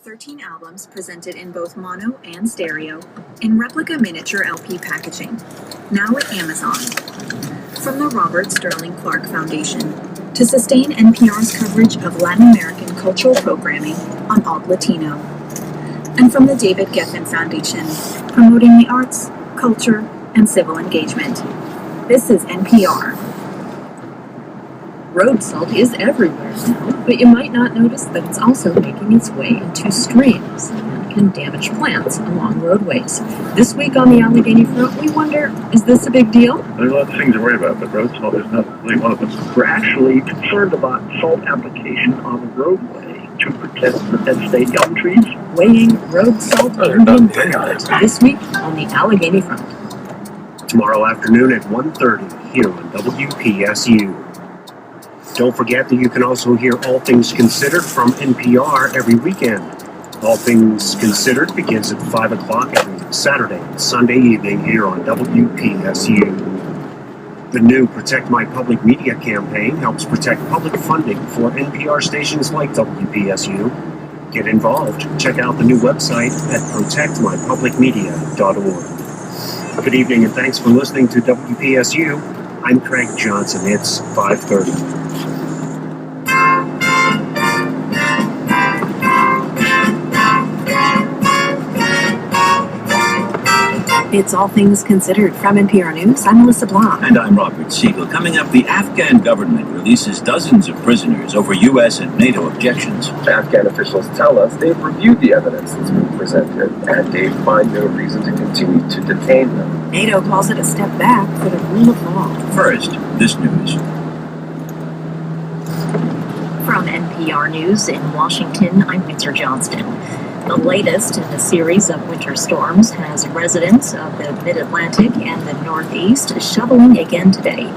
13 albums presented in both mono and stereo, in replica miniature LP packaging, now at Amazon. From the Robert Sterling Clark Foundation, to sustain NPR's coverage of Latin American cultural programming on Alt Latino. And from the David Geffen Foundation, promoting the arts, culture, and civil engagement. This is NPR. Road salt is everywhere now, but you might not notice that it's also making its way into streams and can damage plants along roadways. This week on the Allegheny Front, we wonder, is this a big deal? There's a lot of things to worry about, but road salt is not really one of them. We're actually concerned about salt application on the roadway to protect the Penn State elm trees. Weighing road salt Indian benefit this week on the Allegheny Front. Tomorrow afternoon at 1:30 here on WPSU. Don't forget that you can also hear All Things Considered from NPR every weekend. All Things Considered begins at 5 o'clock every Saturday and Sunday evening here on WPSU. The new Protect My Public Media campaign helps protect public funding for NPR stations like WPSU. Get involved. Check out the new website at protectmypublicmedia.org. Good evening and thanks for listening to WPSU. I'm Craig Johnson. It's 5:30. It's All Things Considered from NPR News. I'm Melissa Blanc. And I'm Robert Siegel. Coming up, the Afghan government releases dozens of prisoners over U.S. and NATO objections. Afghan officials tell us they've reviewed the evidence that's been presented and they find no reason to continue to detain them. NATO calls it a step back for the rule of law. First, this news. From NPR News in Washington, I'm Winter Johnston. The latest in a series of winter storms has residents of the Mid-Atlantic and the Northeast shoveling again today.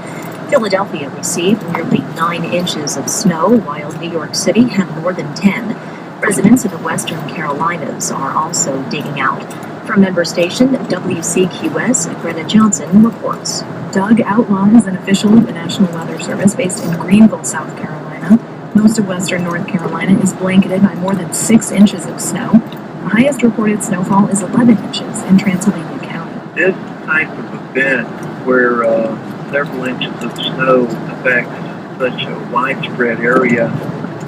Philadelphia received nearly 9 inches of snow, while New York City had more than 10. Residents of the Western Carolinas are also digging out. From member station WCQS, Greta Johnson reports. Doug Outlaw is an official of the National Weather Service based in Greenville, South Carolina. Most of western North Carolina is blanketed by more than 6 inches of snow. The highest reported snowfall is 11 inches in Transylvania County. This type of event where several inches of snow affects such a widespread area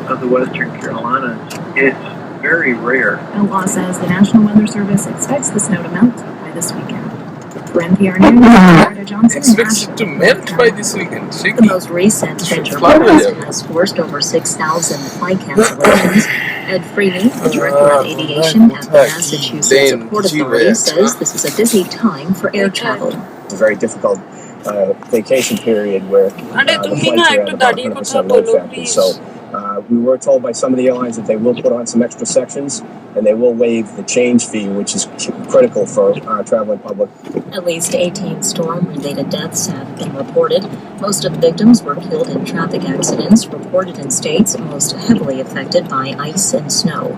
of the Western Carolinas, it's very rare. Outlaw says the National Weather Service expects the snow to melt by this weekend. For NPR News, Greta Johnson. Expects it to melt by this weekend. The most recent winter blast has forced over 6,000 flight cancellations. Ed Freeney, the director of aviation at the Massachusetts Port Authority, says this is a busy time for air travel. It's a very difficult vacation period where the flights are at about 100% load factor. So we were told by some of the airlines that they will put on some extra sections and they will waive the change fee, which is critical for our traveling public. At least 18 storm-related deaths have been reported. Most of the victims were killed in traffic accidents reported in states most heavily affected by ice and snow.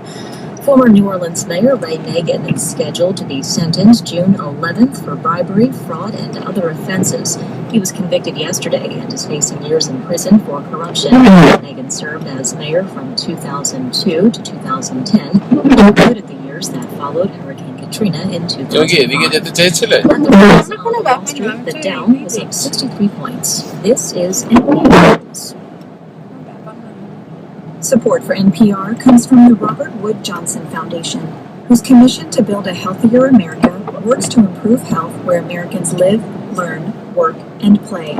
Former New Orleans Mayor Ray Nagin is scheduled to be sentenced June 11th for bribery, fraud, and other offenses. He was convicted yesterday and is facing years in prison for corruption. Nagin served as mayor from 2002 to 2010, included the years that followed Hurricane Katrina in 2005. At the rise on Wall Street, the Dow was up 63 points. This is NPR News. Support for NPR comes from the Robert Wood Johnson Foundation, whose commission to build a healthier America works to improve health where Americans live, learn, work, and play.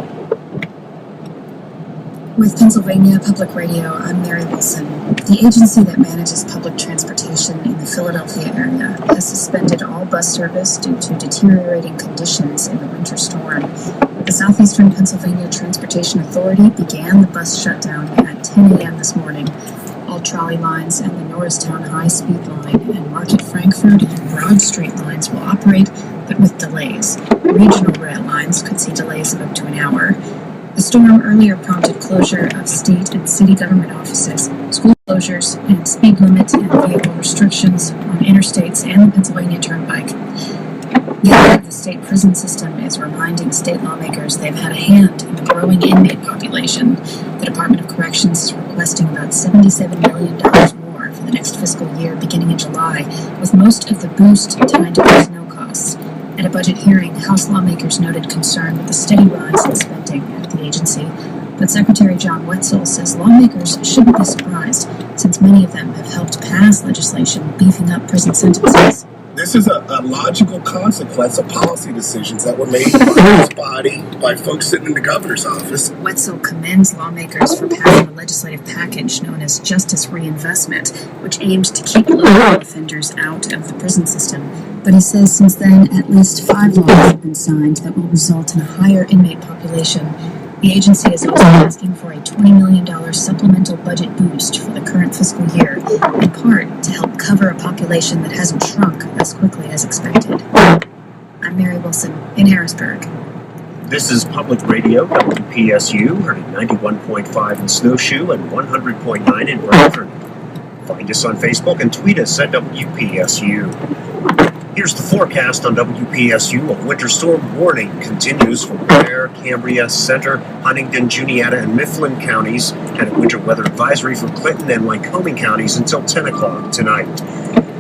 With Pennsylvania Public Radio, I'm Mary Wilson. The agency that manages public transportation in the Philadelphia area has suspended all bus service due to deteriorating conditions in the winter storm. The Southeastern Pennsylvania Transportation Authority began the bus shutdown at 10 a.m. this morning. All trolley lines and the Norristown High-Speed Line and Market Frankford and Broad Street lines will operate, but with delays. Regional rail lines could see delays of up to an hour. The storm earlier prompted closure of state and city government offices, school closures, and speed limits and vehicle restrictions on interstates and the Pennsylvania Turnpike. Yet the state prison system is reminding state lawmakers they've had a hand in the growing inmate population. The Department of Corrections is requesting about $77 million more for the next fiscal year beginning in July, with most of the boost tied to personnel costs. At a budget hearing, House lawmakers noted concern with the steady rise in spending at the agency, but Secretary John Wetzel says lawmakers shouldn't be surprised, since many of them have helped pass legislation beefing up prison sentences. This is a logical consequence of policy decisions that were made by this body, by folks sitting in the governor's office. Wetzel commends lawmakers for passing a legislative package known as Justice Reinvestment, which aims to keep low-level offenders out of the prison system. But he says since then, at least 5 laws have been signed that will result in a higher inmate population. The agency is also asking for a $20 million supplemental budget boost for the current fiscal year, in part to help cover a population that hasn't shrunk as quickly as expected. I'm Mary Wilson in Harrisburg. This is Public Radio, WPSU, heard at 91.5 in Snowshoe and 100.9 in Bradford. Find us on Facebook and tweet us at WPSU. Here's the forecast on WPSU. A winter storm warning continues for Ware, Cambria, Center, Huntingdon, Juniata, and Mifflin counties, and a winter weather advisory for Clinton and Lycoming counties until 10 o'clock tonight.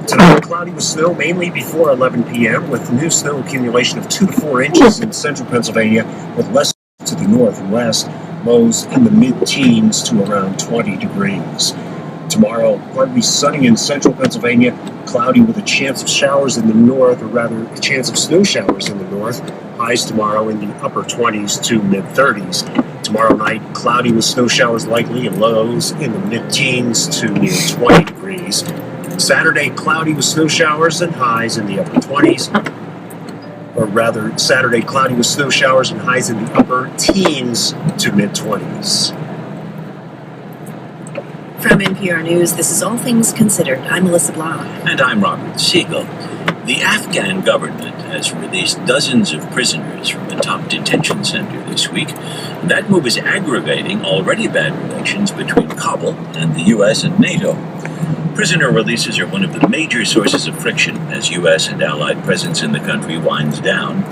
Tonight, cloudy with snow mainly before 11 p.m., with new snow accumulation of 2 to 4 inches in central Pennsylvania, with less to the north and west, lows in the mid-teens to around 20 degrees. Tomorrow, partly sunny in central Pennsylvania, cloudy with a chance of showers in the north, or rather, a chance of snow showers in the north. Highs tomorrow in the upper 20s to mid-30s. Tomorrow night, cloudy with snow showers likely and lows in the mid-teens to near 20 degrees. Saturday, cloudy with snow showers and highs in the upper 20s. Or rather, Saturday, cloudy with snow showers and highs in the upper teens to mid-20s. From NPR News, this is All Things Considered. I'm Melissa Blau. And I'm Robert Siegel. The Afghan government has released dozens of prisoners from a top detention center this week. That move is aggravating already bad relations between Kabul and the U.S. and NATO. Prisoner releases are one of the major sources of friction as U.S. and allied presence in the country winds down.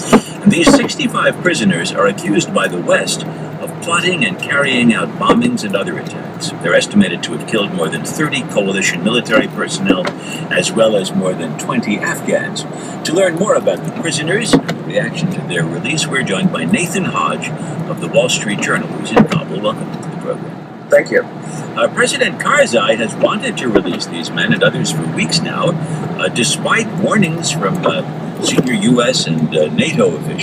And these 65 prisoners are accused by the West of plotting and carrying out bombings and other attacks. They're estimated to have killed more than 30 coalition military personnel, as well as more than 20 Afghans. To learn more about the prisoners and the reaction to their release, we're joined by Nathan Hodge of the Wall Street Journal, who's in Kabul. Welcome to the program. Thank you. President Karzai has wanted to release these men and others for weeks now, despite warnings from senior U.S. and NATO officials.